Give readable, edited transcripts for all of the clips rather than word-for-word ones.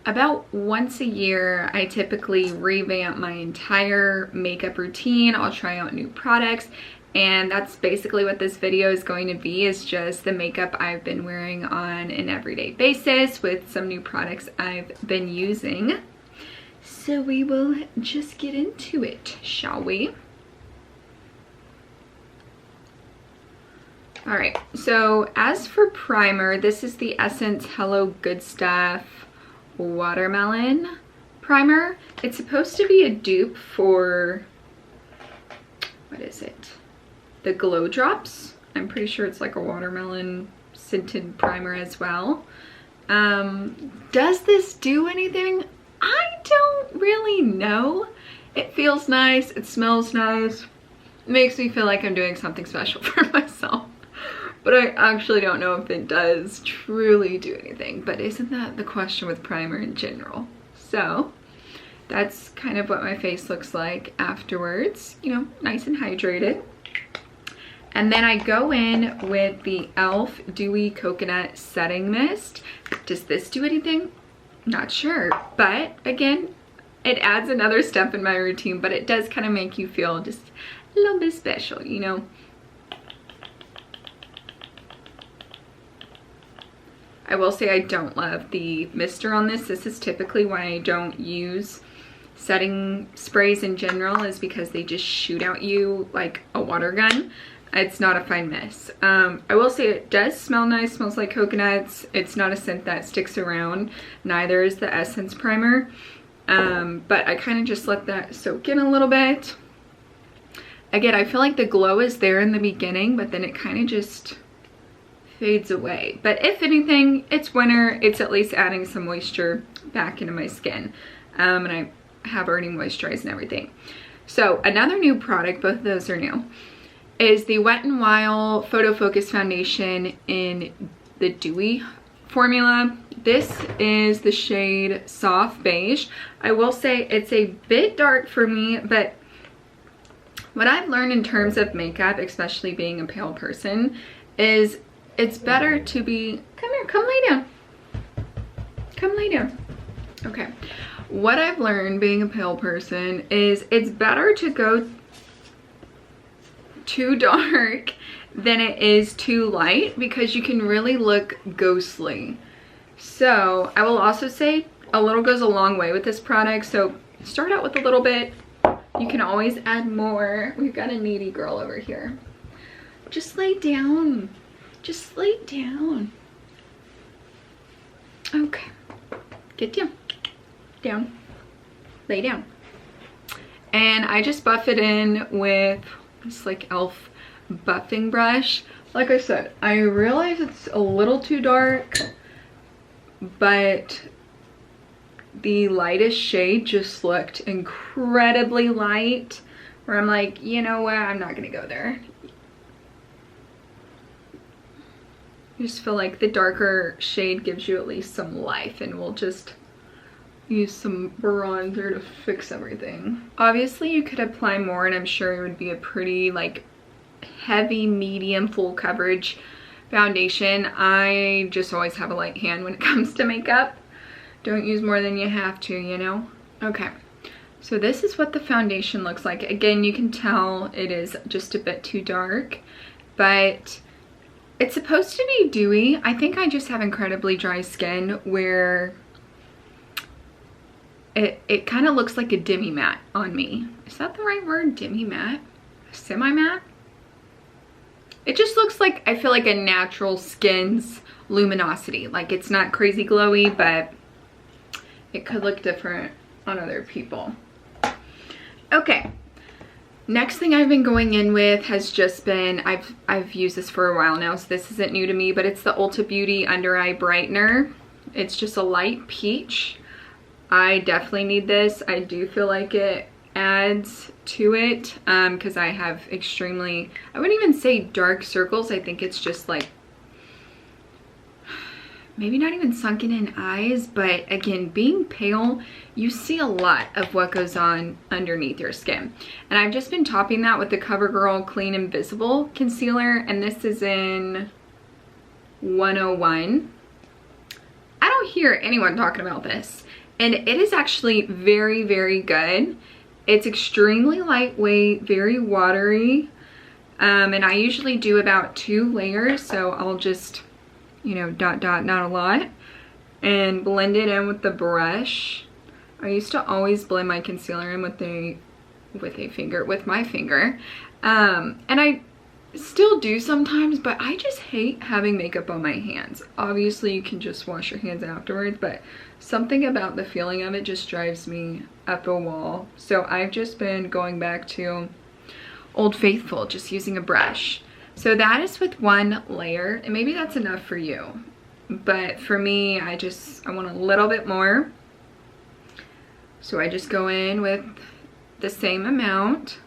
about once a year, I typically revamp my entire makeup routine. I'll try out new products, and that's basically what this video is going to be, is just the makeup I've been wearing on an everyday basis with some new products I've been using. So we will just get into it, shall we? All right, so as for primer, this is the Essence Hello Good Stuff Watermelon Primer. It's supposed to be a dupe for, what is it? The Glow Drops. I'm pretty sure it's like a watermelon scented primer as well. Does this do anything? I don't really know. It feels nice, it smells nice. It makes me feel like I'm doing something special for myself. But I actually don't know if it does truly do anything. But isn't that the question with primer in general? So that's kind of what my face looks like afterwards. You know, nice and hydrated. And then I go in with the e.l.f. Dewy Coconut Setting Mist. Does this do anything? Not sure. But again, it adds another step in my routine. But it does kind of make you feel just a little bit special, you know. I will say I don't love the mister on this. This is typically why I don't use setting sprays in general, is because they just shoot at you like a water gun. It's not a fine mist. I will say it does smell nice, smells like coconuts. It's not a scent that sticks around. Neither is the Essence Primer. But I kind of just let that soak in a little bit. Again, I feel like the glow is there in the beginning, but then it kind of just fades away. But if anything, it's winter. It's at least adding some moisture back into my skin. And I have already moisturized and everything. So another new product, both of those are new, is the Wet n Wild Photofocus Foundation in the Dewy formula. This is the shade Soft Beige. I will say it's a bit dark for me, but what I've learned in terms of makeup, especially being a pale person, is it's better to be, come here, come lay down. Come lay down. Okay. What I've learned being a pale person is it's better to go too dark than it is too light, because you can really look ghostly. So I will also say a little goes a long way with this product. So start out with a little bit. You can always add more. We've got a needy girl over here. Just lay down. Just lay down. Okay. Get down. Down. Lay down. And I just buff it in with this like e.l.f. buffing brush. Like I said, I realize it's a little too dark, but the lightest shade just looked incredibly light, where I'm like, you know what, I'm not gonna go there. I just feel like the darker shade gives you at least some life, and we'll just use some bronzer to fix everything. Obviously you could apply more, and I'm sure it would be a pretty like heavy, medium, full coverage foundation. I just always have a light hand when it comes to makeup. Don't use more than you have to, you know? Okay, so this is what the foundation looks like. Again, you can tell it is just a bit too dark, but it's supposed to be dewy. I think I just have incredibly dry skin where it kind of looks like a demi-matte on me. Is that the right word? Demi-matte? Semi-matte? It just looks like, I feel like a natural skin's luminosity. Like it's not crazy glowy, but it could look different on other people. Okay. Next thing I've been going in with has just been, I've used this for a while now, so this isn't new to me, but it's the Ulta Beauty Under Eye Brightener. It's just a light peach. I definitely need this. I do feel like it adds to it because I have extremely, I wouldn't even say dark circles. I think it's just like maybe not even sunken in eyes, but again, being pale, you see a lot of what goes on underneath your skin. And I've just been topping that with the Covergirl Clean Invisible Concealer, and this is in 101. I don't hear anyone talking about this. And it is actually very, very good. It's extremely lightweight, very watery. And I usually do about 2 layers. So I'll just, you know, dot, not a lot. And blend it in with the brush. I used to always blend my concealer in with my finger. And I still do sometimes, but I just hate having makeup on my hands. Obviously you can just wash your hands afterwards, but something about the feeling of it just drives me up a wall. So I've just been going back to Old Faithful, just using a brush. So that is with 1 layer, and maybe that's enough for you. But for me, I want a little bit more. So I just go in with the same amount.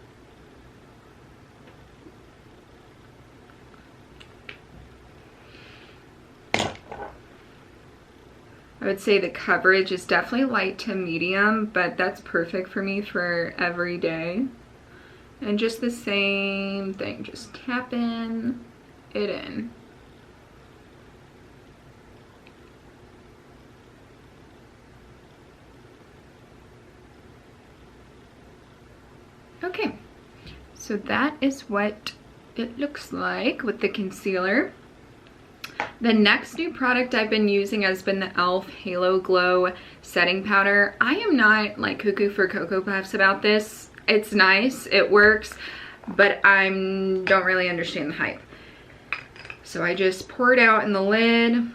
I would say the coverage is definitely light to medium, but that's perfect for me for every day. And just the same thing, just tapping it in. Okay, so that is what it looks like with the concealer. The next new product I've been using has been the e.l.f. Halo Glow Setting Powder. I am not like cuckoo for Cocoa Puffs about this. It's nice, it works, but I don't really understand the hype. So I just pour it out in the lid.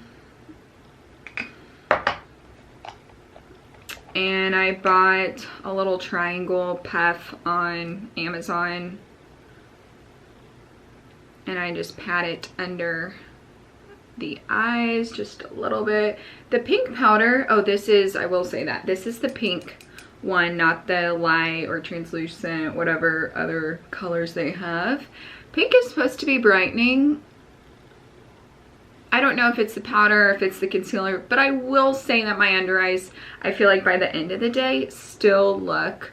And I bought a little triangle puff on Amazon. And I just pat it under the eyes just a little bit. The pink powder, oh, this is, I will say that, this is the pink one, not the light or translucent, whatever other colors they have. Pink is supposed to be brightening. I don't know if it's the powder or if it's the concealer, but I will say that my under eyes, I feel like by the end of the day, still look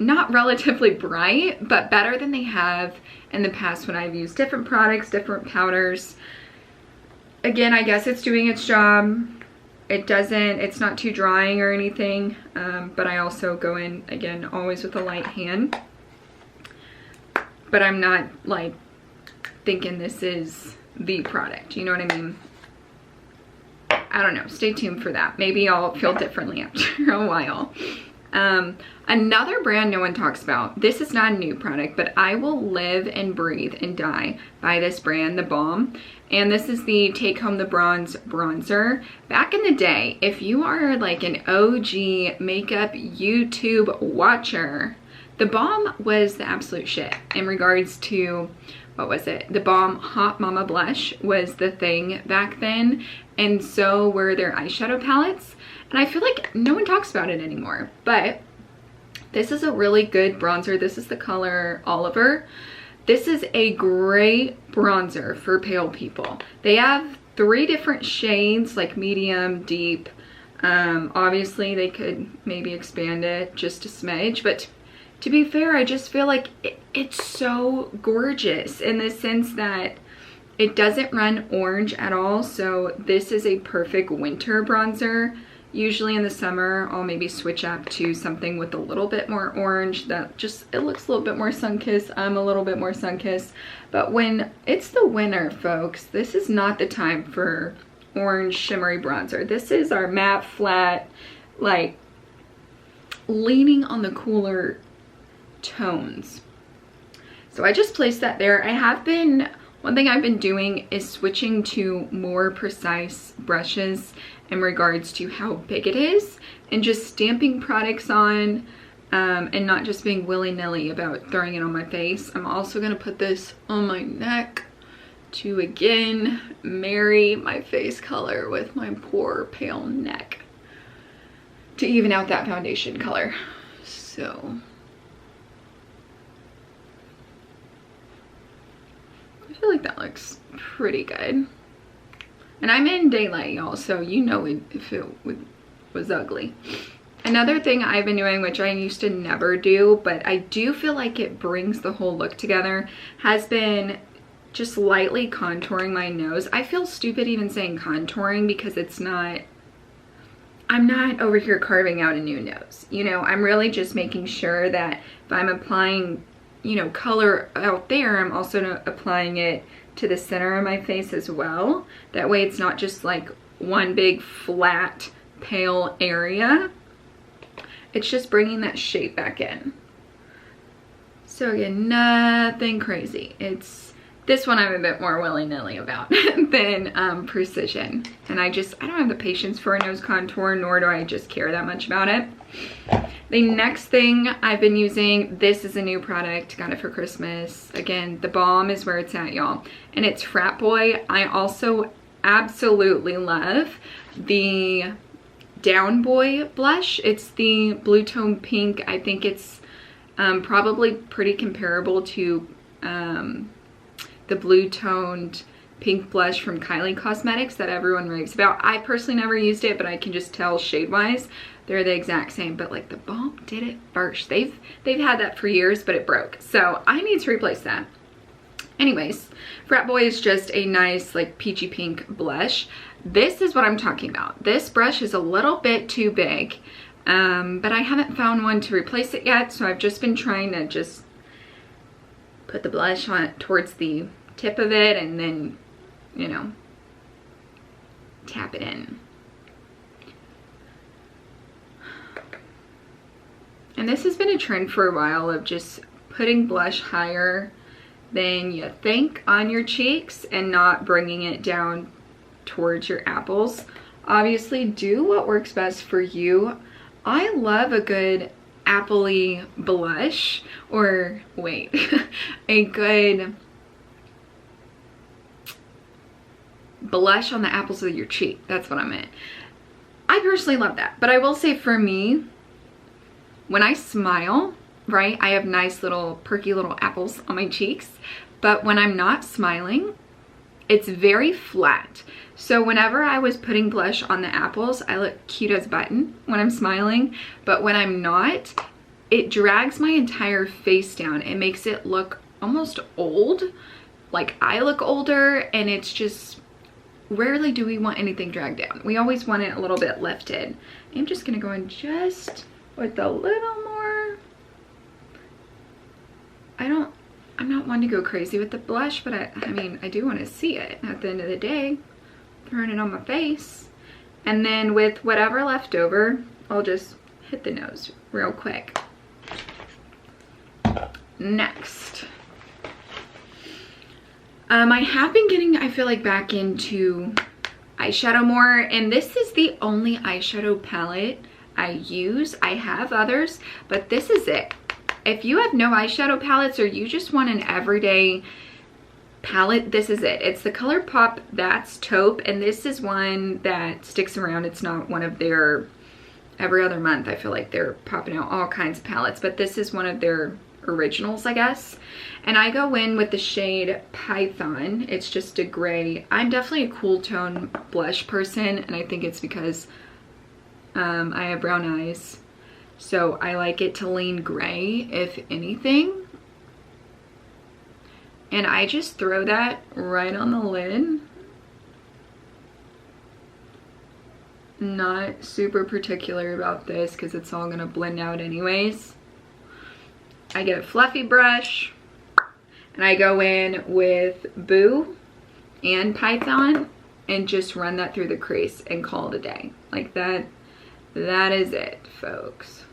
not relatively bright, but better than they have in the past when I've used different products, different powders. Again, I guess it's doing its job. It's not too drying or anything, but I also go in, again, always with a light hand. But I'm not like thinking this is the product, you know what I mean? I don't know, stay tuned for that. Maybe I'll feel differently after a while. Another brand no one talks about, this is not a new product, but I will live and breathe and die by this brand, TheBalm. And this is the Take Home the Bronze bronzer. Back in the day, if you are like an OG makeup YouTube watcher, TheBalm was the absolute shit in regards to, what was it? TheBalm Hot Mama Blush was the thing back then. And so were their eyeshadow palettes. And I feel like no one talks about it anymore, but this is a really good bronzer. This is the color Oliver. This is a great bronzer for pale people. They have 3 different shades, like medium, deep. Obviously they could maybe expand it just a smidge, but to be fair, I just feel like it's so gorgeous in the sense that it doesn't run orange at all. So this is a perfect winter bronzer. Usually in the summer, I'll maybe switch up to something with a little bit more orange that just, it looks a little bit more sun-kissed. I'm a little bit more sun-kissed. But when it's the winter, folks, this is not the time for orange shimmery bronzer. This is our matte, flat, like leaning on the cooler tones. So I just placed that there. One thing I've been doing is switching to more precise brushes in regards to how big it is and just stamping products on and not just being willy-nilly about throwing it on my face. I'm also going to put this on my neck to again marry my face color with my poor pale neck to even out that foundation color. So I feel like that looks pretty good. And I'm in daylight, y'all, so you know if it was ugly. Another thing I've been doing, which I used to never do, but I do feel like it brings the whole look together, has been just lightly contouring my nose. I feel stupid even saying contouring because it's not, I'm not over here carving out a new nose. You know, I'm really just making sure that if I'm applying, you know, color out there, I'm also applying it to the center of my face as well. That way it's not just like one big flat pale area. It's just bringing that shape back in. So again, nothing crazy. It's this one I'm a bit more willy-nilly about than Precision. And I don't have the patience for a nose contour, nor do I just care that much about it. The next thing I've been using, this is a new product, got it for Christmas. Again, TheBalm is where it's at, y'all. And it's Frat Boy. I also absolutely love the Down Boy blush. It's the Blue Tone Pink. I think it's probably pretty comparable to the blue toned pink blush from Kylie Cosmetics that everyone raves about. I personally never used it, but I can just tell shade wise they're the exact same. But like TheBalm did it first. They've had that for years, but it broke, so I need to replace that. Anyways, Frat Boy is just a nice like peachy pink blush. This is what I'm talking about. This brush is a little bit too big, but I haven't found one to replace it yet, so I've just been trying to just put the blush on towards the tip of it and then, you know, tap it in. And this has been a trend for a while of just putting blush higher than you think on your cheeks and not bringing it down towards your apples. Obviously, do what works best for you. I love a good appley blush, or wait, a good blush on the apples of your cheek. That's what I meant. I personally love that, but I will say for me, when I smile, right, I have nice little perky little apples on my cheeks, but when I'm not smiling, it's very flat. So whenever I was putting blush on the apples, I look cute as a button when I'm smiling, but when I'm not, it drags my entire face down. It makes it look almost old, like I look older, and it's just, rarely do we want anything dragged down. We always want it a little bit lifted. I'm just gonna go in just with a little more. I'm not one to go crazy with the blush, but I mean, I do want to see it at the end of the day. Throwing it on my face. And then with whatever left over, I'll just hit the nose real quick. Next. I have been getting, I feel like, back into eyeshadow more, and this is the only eyeshadow palette I use. I have others, but this is it. If you have no eyeshadow palettes or you just want an everyday palette, this is it. It's the Colorpop That's Taupe, and this is one that sticks around. It's not one of their every other month. I feel like they're popping out all kinds of palettes, but this is one of their originals, I guess. And I go in with the shade Python. It's just a gray. I'm definitely a cool tone blush person, and I think it's because I have brown eyes, so I like it to lean gray if anything. And I just throw that right on the lid. Not super particular about this because it's all gonna blend out anyways. I get a fluffy brush and I go in with Boo and Python and just run that through the crease and call it a day. Like that is it, folks.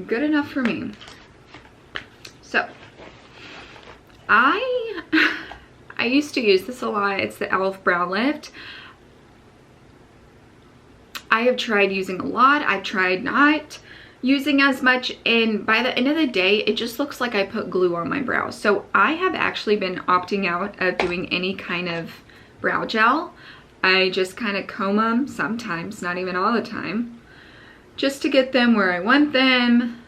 Good enough for me. So I used to use this a lot. It's the e.l.f. Brow Lift. I have tried using a lot. I've tried not using as much, and by the end of the day, it just looks like I put glue on my brows. So I have actually been opting out of doing any kind of brow gel. I just kind of comb them sometimes, not even all the time, just to get them where I want them.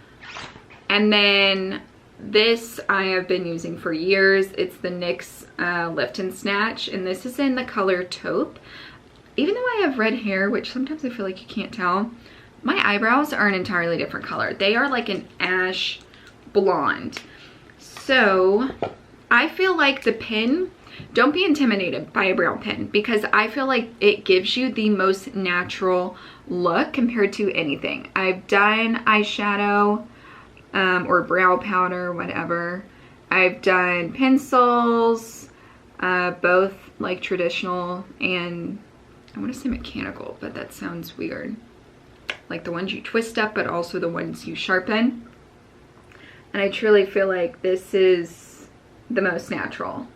And then This I have been using for years. It's the NYX Lift and Snatch, and this is in the color Taupe. Even though I have red hair, which sometimes I feel like you can't tell, my eyebrows are an entirely different color. They are like an ash blonde. So I feel like the pen, don't be intimidated by a brow pen, because I feel like it gives you the most natural look compared to anything. I've done eyeshadow or brow powder, whatever. I've done pencils, both like traditional and I want to say mechanical, but that sounds weird. Like the ones you twist up, but also the ones you sharpen. And I truly feel like this is the most natural.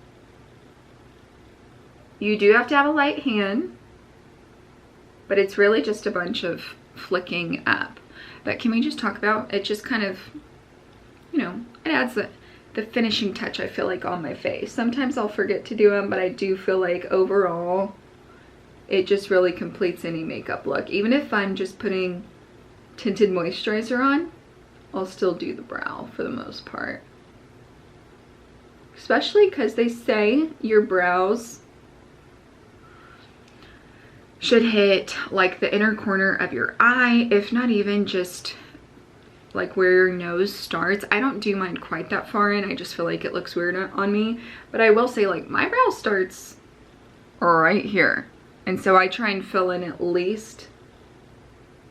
You do have to have a light hand, but it's really just a bunch of flicking up. But can we just talk about it? Just kind of, you know, it adds the finishing touch, I feel like, on my face. Sometimes I'll forget to do them, but I do feel like overall it just really completes any makeup look. Even if I'm just putting tinted moisturizer on, I'll still do the brow for the most part. Especially because they say your brows should hit like the inner corner of your eye, if not even just like where your nose starts. I don't do mine quite that far in. I just feel like it looks weird on me. But I will say, like, my brow starts right here. And so I try and fill in at least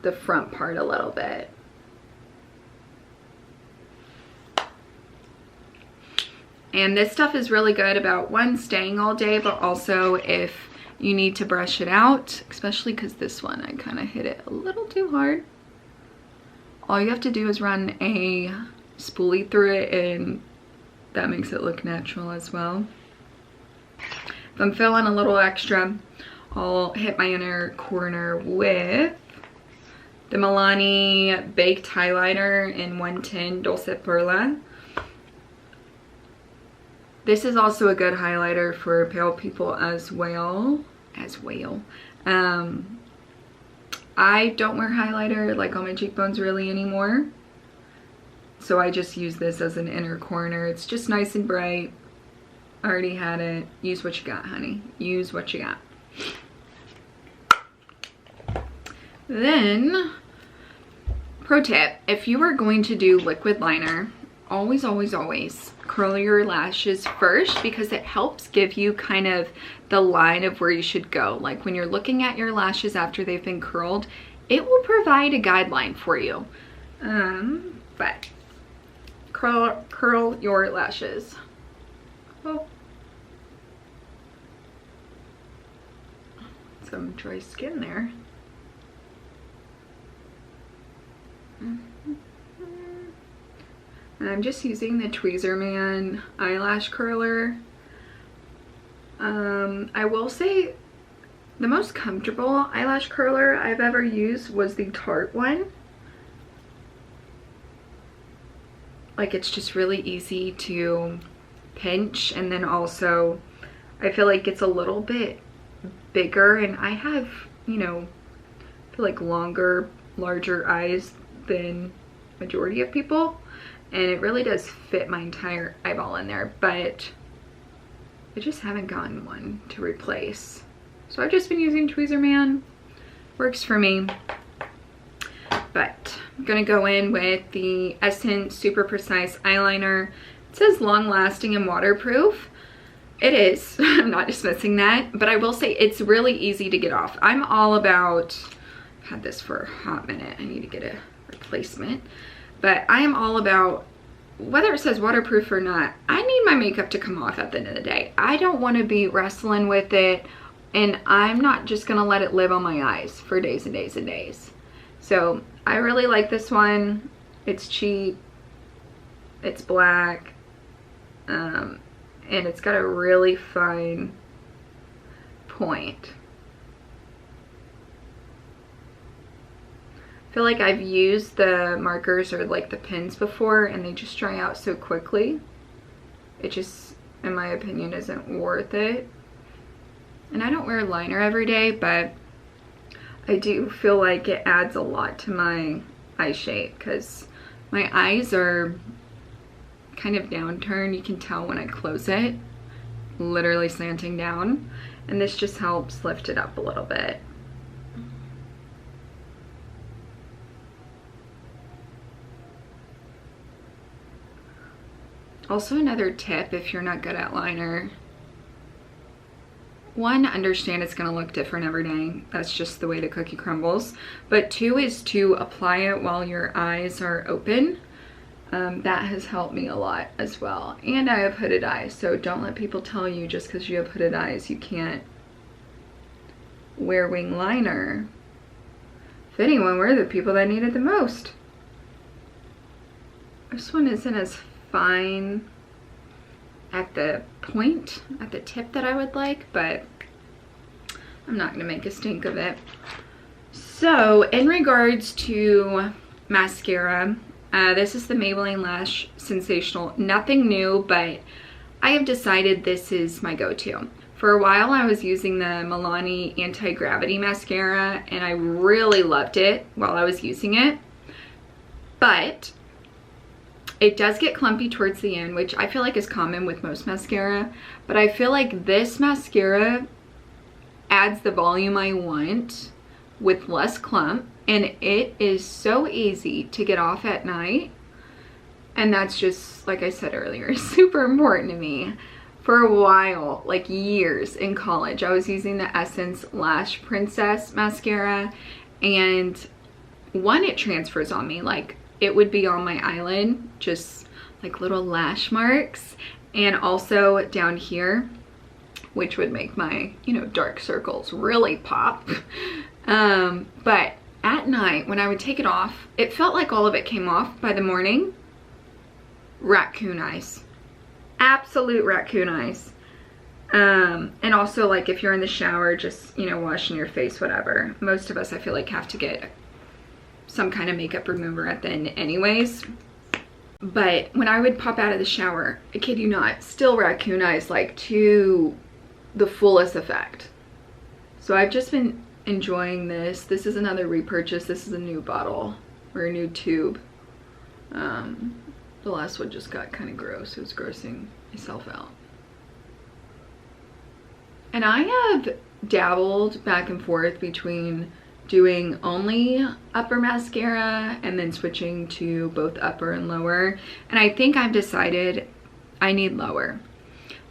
the front part a little bit. And this stuff is really good about, one, staying all day, but also if you need to brush it out, especially because this one, I kind of hit it a little too hard. All you have to do is run a spoolie through it, and that makes it look natural as well. If I'm feeling a little extra, I'll hit my inner corner with the Milani Baked Eyeliner in 110 Dolce Perla. This is also a good highlighter for pale people as well. I don't wear highlighter like on my cheekbones really anymore. So I just use this as an inner corner. It's just nice and bright. I already had it. Use what you got, honey. Use what you got. Then, pro tip, if you are going to do liquid liner, always, always, always curl your lashes first, because it helps give you kind of the line of where you should go. Like when you're looking at your lashes after they've been curled, it will provide a guideline for you. But curl your lashes. Oh. Some dry skin there. And I'm just using the Tweezerman eyelash curler. I will say the most comfortable eyelash curler I've ever used was the Tarte one. Like, it's just really easy to pinch, and then also I feel like it's a little bit bigger, and I have, you know, I feel like larger eyes than majority of people, and it really does fit my entire eyeball in there, but I just haven't gotten one to replace. So I've just been using Tweezerman. Works for me. But I'm gonna go in with the Essence Super Precise Eyeliner. It says long lasting and waterproof. It is, I'm not dismissing that, but I will say it's really easy to get off. I'm all about, I've had this for a hot minute, I need to get a replacement, but I am all about, whether it says waterproof or not, I need my makeup to come off at the end of the day. I don't want to be wrestling with it, and I'm not just gonna let it live on my eyes for days and days and days. So I really like this one. It's cheap, it's black, and it's got a really fine point. I feel like I've used the markers or like the pens before, and they just dry out so quickly. It just, in my opinion, isn't worth it. And I don't wear liner every day, but I do feel like it adds a lot to my eye shape, because my eyes are kind of downturn. You can tell when I close it, literally slanting down. And this just helps lift it up a little bit. Also, another tip if you're not good at liner, one, understand it's going to look different every day. That's just the way the cookie crumbles. But two is to apply it while your eyes are open. That has helped me a lot as well. And I have hooded eyes, so don't let people tell you just because you have hooded eyes you can't wear wing liner. If anyone, we're the people that need it the most. This one isn't as fine at the point, at the tip that I would like, but I'm not gonna make a stink of it. So in regards to mascara, this is the Maybelline Lash Sensational. Nothing new, but I have decided this is my go-to. For a while I was using the Milani Anti-Gravity Mascara and I really loved it while I was using it, but it does get clumpy towards the end, which I feel like is common with most mascara, but I feel like this mascara adds the volume I want with less clump, and it is so easy to get off at night. And that's just, like I said earlier, super important to me. For a while, like years in college, I was using the Essence Lash Princess mascara, and one, it transfers on me, like it would be on my eyelid, just like little lash marks, and also down here, which would make my, you know, dark circles really pop. But at night, when I would take it off, it felt like all of it came off. By the morning, raccoon eyes. Absolute raccoon eyes. And also, like, if you're in the shower, just, you know, washing your face, whatever. Most of us, I feel like, have to get some kind of makeup remover at the end anyways. But when I would pop out of the shower, I kid you not, still raccoon eyes, like, to the fullest effect. So I've just been enjoying this. This is another repurchase. This is a new bottle, or a new tube. The last one just got kind of gross. It was grossing myself out. And I have dabbled back and forth between doing only upper mascara and then switching to both upper and lower. And I think I've decided I need lower.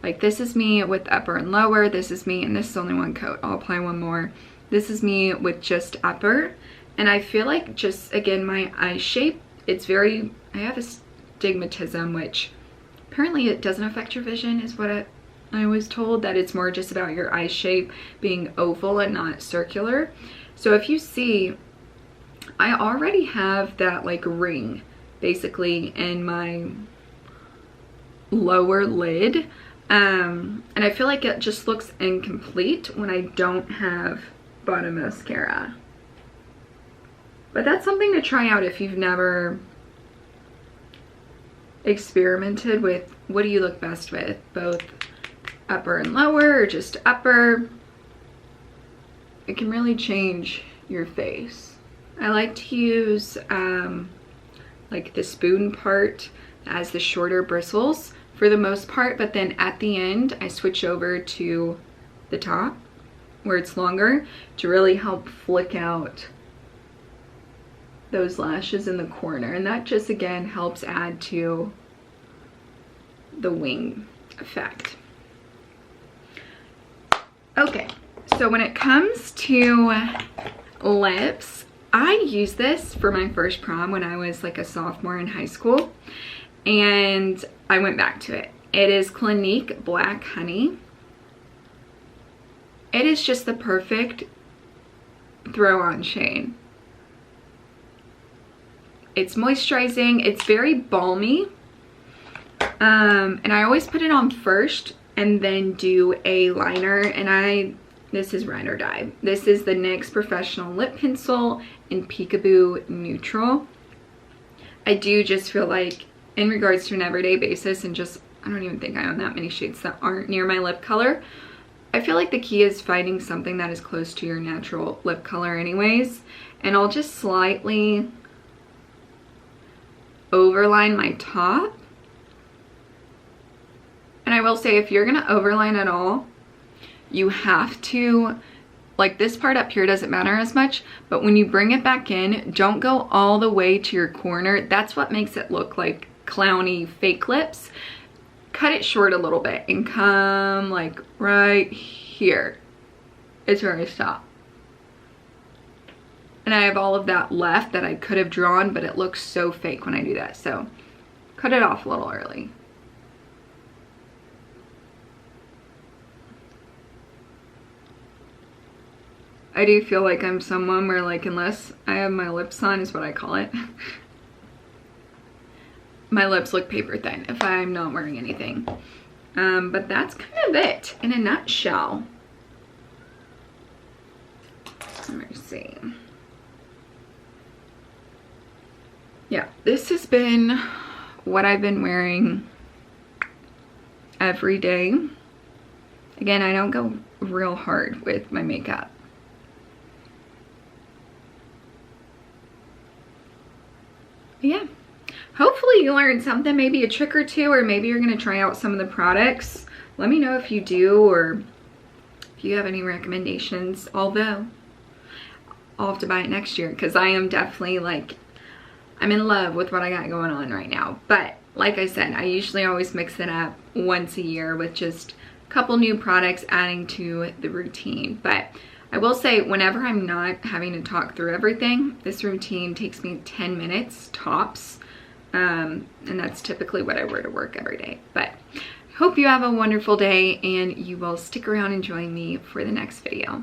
Like, this is me with upper and lower. This is me, and this is only one coat. I'll apply one more. This is me with just upper. And I feel like, just again, my eye shape, it's very, I have astigmatism, which apparently it doesn't affect your vision, is what I was told, that it's more just about your eye shape being oval and not circular. So if you see, I already have that like ring basically in my lower lid. And I feel like it just looks incomplete when I don't have bottom mascara. But that's something to try out if you've never experimented with what do you look best with, both upper and lower or just upper. It can really change your face. I like to use like the spoon part as the shorter bristles for the most part, but then at the end I switch over to the top where it's longer to really help flick out those lashes in the corner, and that just again helps add to the wing effect. Okay, so when it comes to lips, I used this for my first prom when I was like a sophomore in high school, and I went back to it. It is Clinique Black Honey. It is just the perfect throw-on shade. It's moisturizing, it's very balmy, and I always put it on first and then do a liner, and this is ride or die. This is the NYX Professional Lip Pencil in Peekaboo Neutral. I do just feel like, in regards to an everyday basis, and just, I don't even think I own that many shades that aren't near my lip color, I feel like the key is finding something that is close to your natural lip color anyways. And I'll just slightly overline my top And I will say, if you're gonna overline at all, you have to, like this part up here doesn't matter as much, but when you bring it back in, don't go all the way to your corner. That's what makes it look like clowny fake lips. Cut it short a little bit and come like right here is where I stop. And I have all of that left that I could have drawn, but it looks so fake when I do that. So cut it off a little early. I do feel like I'm someone where, like, unless I have my lips on is what I call it. My lips look paper thin if I'm not wearing anything. But that's kind of it in a nutshell. Let me see. Yeah, this has been what I've been wearing every day. Again, I don't go real hard with my makeup. Yeah, hopefully you learned something, maybe a trick or two, or maybe you're gonna try out some of the products. Let me know if you do, or if you have any recommendations, although I'll have to buy it next year because I am definitely like, I'm in love with what I got going on right now. But like I said, I usually always mix it up once a year with just a couple new products adding to the routine. But I will say, whenever I'm not having to talk through everything, this routine takes me 10 minutes tops. And that's typically what I wear to work every day. But I hope you have a wonderful day and you will stick around and join me for the next video.